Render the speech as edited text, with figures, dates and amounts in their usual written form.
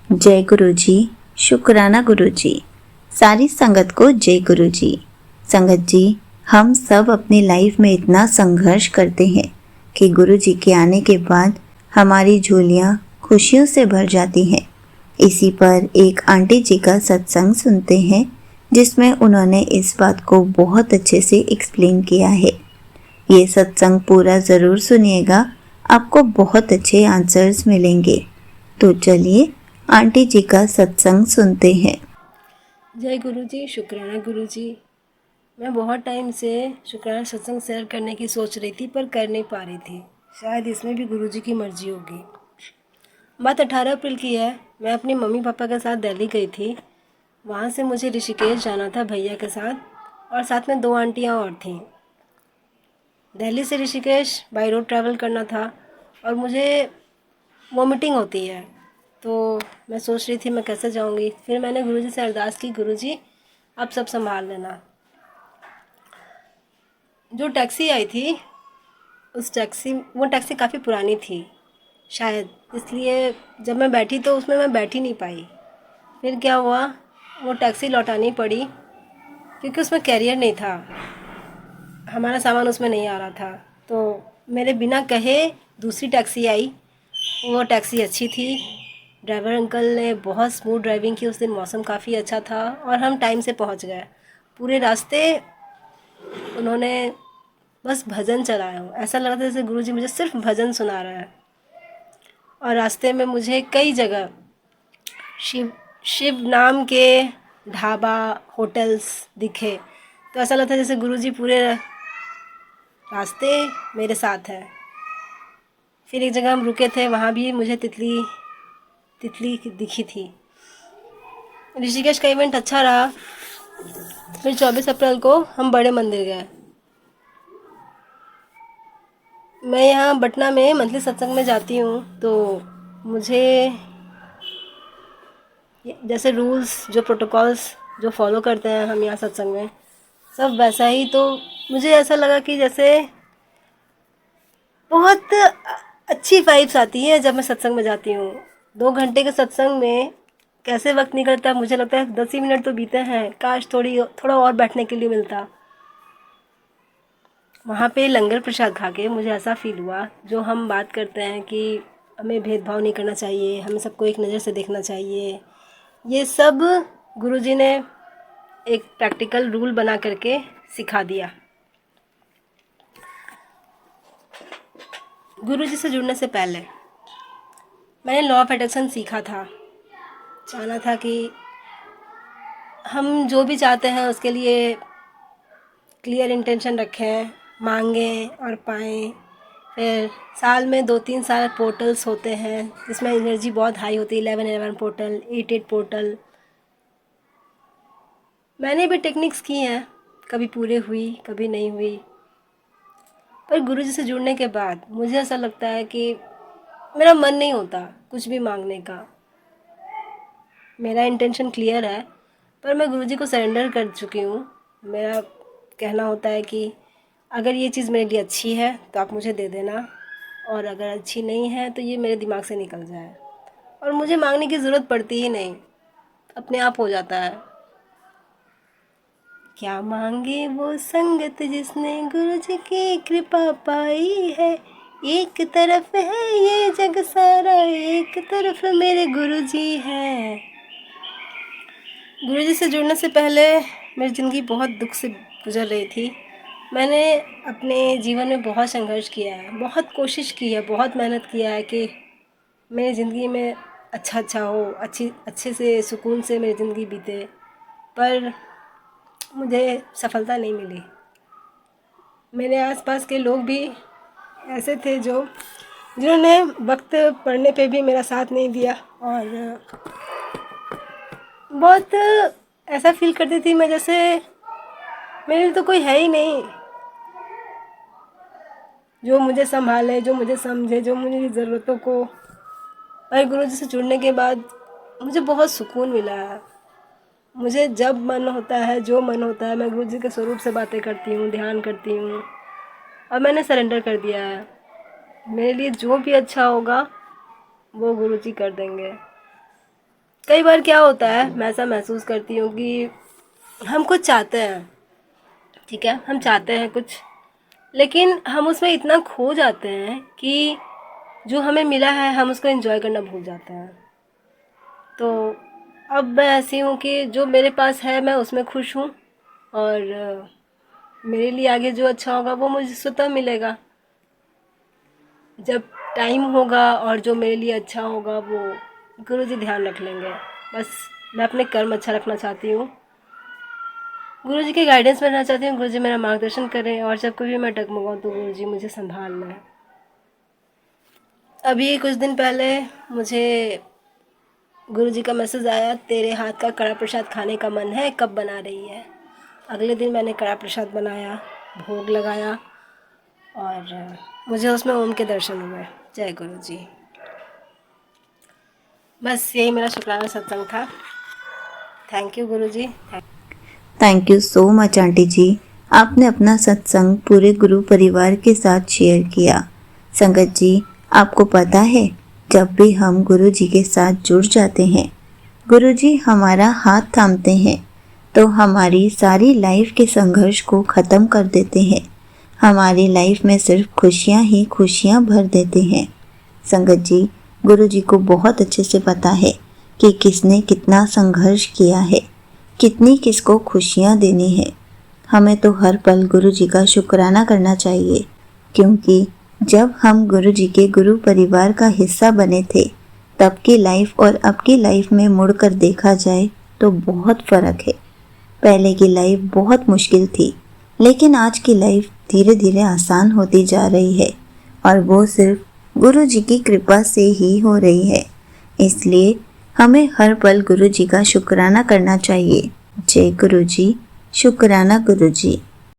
जय गुरु जी। शुक्राना गुरु जी। सारी संगत को जय गुरु जी। संगत जी, हम सब अपनी लाइफ में इतना संघर्ष करते हैं कि गुरु जी के आने के बाद हमारी झोलियाँ खुशियों से भर जाती हैं। इसी पर एक आंटी जी का सत्संग सुनते हैं जिसमें उन्होंने इस बात को बहुत अच्छे से एक्सप्लेन किया है। ये सत्संग पूरा ज़रूर सुनिएगा, आपको बहुत अच्छे आंसर्स मिलेंगे। तो चलिए आंटी जी का सत्संग सुनते हैं। जय गुरु जी। शुक्राना गुरु जी। मैं बहुत टाइम से शुक्राना सत्संग शेयर करने की सोच रही थी पर कर नहीं पा रही थी। शायद इसमें भी गुरु जी की मर्जी होगी। बात 18 अप्रैल की है। मैं अपनी मम्मी पापा के साथ दिल्ली गई थी। वहाँ से मुझे ऋषिकेश जाना था भैया के साथ और साथ में 2 आंटियाँ और थीं। दिल्ली से ऋषिकेश बाई रोड ट्रैवल करना था और मुझे वॉमिटिंग होती है, तो मैं सोच रही थी मैं कैसे जाऊंगी। फिर मैंने गुरुजी से अरदास की, गुरुजी आप सब संभाल लेना। जो टैक्सी आई थी वो टैक्सी काफ़ी पुरानी थी शायद, इसलिए जब मैं बैठी तो उसमें मैं बैठ ही नहीं पाई। फिर क्या हुआ, वो टैक्सी लौटानी पड़ी क्योंकि उसमें कैरियर नहीं था, हमारा सामान उसमें नहीं आ रहा था। तो मेरे बिना कहे दूसरी टैक्सी आई। वो टैक्सी अच्छी थी, ड्राइवर अंकल ने बहुत स्मूथ ड्राइविंग की। उस दिन मौसम काफ़ी अच्छा था और हम टाइम से पहुंच गए। पूरे रास्ते उन्होंने बस भजन चलाया हो, ऐसा लग रहा था जैसे गुरुजी मुझे सिर्फ भजन सुना रहा है। और रास्ते में मुझे कई जगह शिव शिव नाम के ढाबा होटल्स दिखे, तो ऐसा लगता जैसे गुरुजी पूरे रास्ते मेरे साथ है। फिर एक जगह हम रुके थे, वहाँ भी मुझे तितली दिखी थी। ऋषिकेश का इवेंट अच्छा रहा। फिर 24 अप्रैल को हम बड़े मंदिर गए। मैं यहाँ पटना में मंथली सत्संग में जाती हूँ, तो मुझे जैसे रूल्स जो प्रोटोकॉल्स जो फॉलो करते हैं हम यहाँ सत्संग में, सब वैसा ही। तो मुझे ऐसा लगा कि जैसे बहुत अच्छी वाइब्स आती है जब मैं सत्संग में जाती हूँ। 2 घंटे के सत्संग में कैसे वक्त निकलता है मुझे लगता है 10 ही मिनट तो बीते हैं। काश थोड़ा और बैठने के लिए मिलता। वहाँ पे लंगर प्रसाद खा के मुझे ऐसा फील हुआ, जो हम बात करते हैं कि हमें भेदभाव नहीं करना चाहिए, हमें सबको एक नज़र से देखना चाहिए, ये सब गुरुजी ने एक प्रैक्टिकल रूल बना करके सिखा दिया। गुरुजी से जुड़ने से पहले मैंने लॉ ऑफ अट्रैक्शन सीखा था। चाहना था कि हम जो भी चाहते हैं उसके लिए क्लियर इंटेंशन रखें, मांगें और पाएँ। फिर साल में 2-3 साल पोर्टल्स होते हैं जिसमें एनर्जी बहुत हाई होती है। 11-11 पोर्टल, 8-8 पोर्टल। मैंने भी टेक्निक्स की हैं, कभी पूरे हुई कभी नहीं हुई। पर गुरुजी से जुड़ने के बाद मुझे ऐसा लगता है कि मेरा मन नहीं होता कुछ भी मांगने का। मेरा इंटेंशन क्लियर है, पर मैं गुरुजी को सरेंडर कर चुकी हूँ। मेरा कहना होता है कि अगर ये चीज़ मेरे लिए अच्छी है तो आप मुझे दे देना, और अगर अच्छी नहीं है तो ये मेरे दिमाग से निकल जाए। और मुझे मांगने की ज़रूरत पड़ती ही नहीं, अपने आप हो जाता है। क्या मांगे वो संगत जिसने गुरु जी की कृपा पाई है। एक तरफ है ये जग सारा, एक तरफ मेरे गुरु जी हैं। गुरु जी से जुड़ने से पहले मेरी ज़िंदगी बहुत दुख से गुजर रही थी। मैंने अपने जीवन में बहुत संघर्ष किया है, बहुत कोशिश की है, बहुत मेहनत किया है कि मेरी ज़िंदगी में अच्छा हो, अच्छे से सुकून से मेरी ज़िंदगी बीते, पर मुझे सफलता नहीं मिली। मेरे आसपास के लोग भी ऐसे थे जिन्होंने वक्त पड़ने पे भी मेरा साथ नहीं दिया, और बहुत ऐसा फील करती थी मैं जैसे मेरे लिए तो कोई है ही नहीं जो मुझे संभाले, जो मुझे समझे, जो मेरी ज़रूरतों को। और गुरुजी से जुड़ने के बाद मुझे बहुत सुकून मिला है। मुझे जब मन होता है, जो मन होता है, मैं गुरुजी के स्वरूप से बातें करती हूँ, ध्यान करती हूँ, और मैंने सरेंडर कर दिया है। मेरे लिए जो भी अच्छा होगा वो गुरुजी कर देंगे। कई बार क्या होता है, मैं ऐसा महसूस करती हूँ कि हम कुछ चाहते हैं, ठीक है, हम चाहते हैं कुछ, लेकिन हम उसमें इतना खो जाते हैं कि जो हमें मिला है हम उसको एंजॉय करना भूल जाते हैं। तो अब मैं ऐसी हूँ कि जो मेरे पास है मैं उसमें खुश हूँ, और मेरे लिए आगे जो अच्छा होगा वो मुझे स्वतः मिलेगा। जब टाइम होगा और जो मेरे लिए अच्छा होगा वो गुरुजी ध्यान रख लेंगे। बस मैं अपने कर्म अच्छा रखना चाहती हूँ, गुरुजी के गाइडेंस में रहना चाहती हूँ, गुरुजी मेरा मार्गदर्शन करें, और जब कभी मैं डगमगाऊँ तो गुरुजी मुझे संभाल लें। अभी कुछ दिन पहले मुझे गुरुजी का मैसेज आया, तेरे हाथ का कड़ा प्रसाद खाने का मन है, कब बना रही है। अगले दिन मैंने कड़ा प्रसाद बनाया, भोग लगाया, और मुझे उसमें ओम के दर्शन हुए। जय गुरुजी। बस यही मेरा शुक्राना सत्संग था। थैंक यू गुरुजी। Thank you so much aunty ji, आपने अपना सत्संग पूरे गुरु परिवार के साथ शेयर किया। संगत जी, आपको पता है, जब भी हम गुरु जी के साथ जुड़ जाते हैं, गुरु जी हमारा हाथ थामते हैं, तो हमारी सारी लाइफ के संघर्ष को ख़त्म कर देते हैं। हमारी लाइफ में सिर्फ खुशियाँ ही खुशियाँ भर देते हैं। संगत जी, गुरु जी को बहुत अच्छे से पता है कि किसने कितना संघर्ष किया है, कितनी किसको खुशियाँ देनी है। हमें तो हर पल गुरु जी का शुक्राना करना चाहिए, क्योंकि जब हम गुरु जी के गुरु परिवार का हिस्सा बने थे, तब की लाइफ और अब की लाइफ में मुड़कर देखा जाए तो बहुत फ़र्क है। पहले की लाइफ बहुत मुश्किल थी, लेकिन आज की लाइफ धीरे धीरे आसान होती जा रही है, और वो सिर्फ गुरु जी की कृपा से ही हो रही है। इसलिए हमें हर पल गुरु जी का शुक्राना करना चाहिए। जय गुरु जी, शुक्राना गुरु जी।